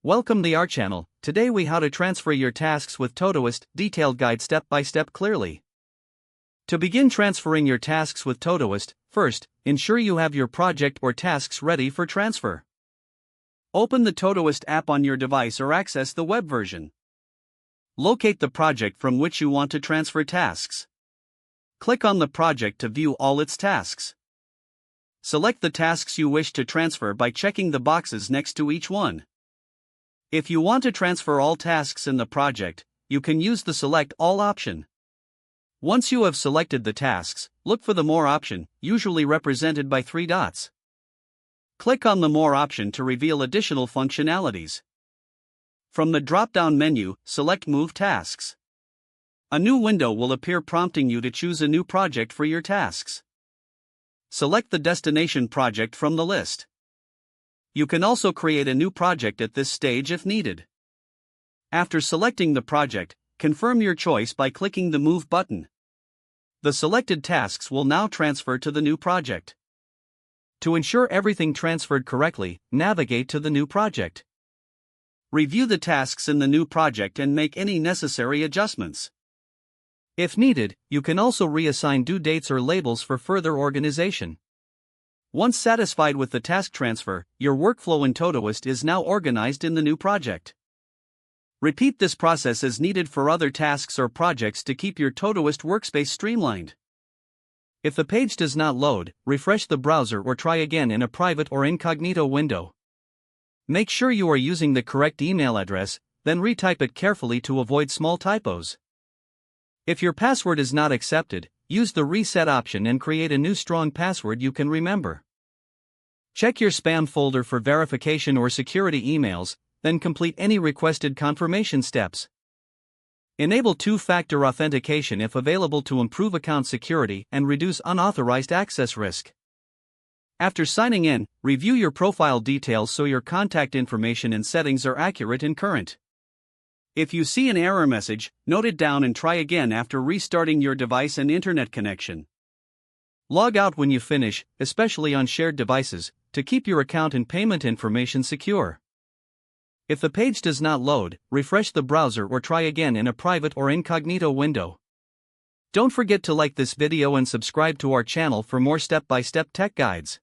Welcome to our channel. Today we how to transfer your tasks with Todoist, detailed guide step by step clearly. To begin transferring your tasks with Todoist, first, ensure you have your project or tasks ready for transfer. Open the Todoist app on your device or access the web version. Locate the project from which you want to transfer tasks. Click on the project to view all its tasks. Select the tasks you wish to transfer by checking the boxes next to each one. If you want to transfer all tasks in the project, you can use the Select All option. Once you have selected the tasks, look for the More option, usually represented by 3 dots. Click on the More option to reveal additional functionalities. From the drop-down menu, select Move Tasks. A new window will appear prompting you to choose a new project for your tasks. Select the destination project from the list. You can also create a new project at this stage if needed. After selecting the project, confirm your choice by clicking the Move button. The selected tasks will now transfer to the new project. To ensure everything transferred correctly, navigate to the new project. Review the tasks in the new project and make any necessary adjustments. If needed, you can also reassign due dates or labels for further organization. Once satisfied with the task transfer, your workflow in Todoist is now organized in the new project. Repeat this process as needed for other tasks or projects to keep your Todoist workspace streamlined. If the page does not load, refresh the browser or try again in a private or incognito window. Make sure you are using the correct email address, then retype it carefully to avoid small typos. If your password is not accepted, use the Reset option and create a new strong password you can remember. Check your spam folder for verification or security emails, then complete any requested confirmation steps. Enable two-factor authentication if available to improve account security and reduce unauthorized access risk. After signing in, review your profile details so your contact information and settings are accurate and current. If you see an error message, note it down and try again after restarting your device and internet connection. Log out when you finish, especially on shared devices, to keep your account and payment information secure. If the page does not load, refresh the browser or try again in a private or incognito window. Don't forget to like this video and subscribe to our channel for more step-by-step tech guides.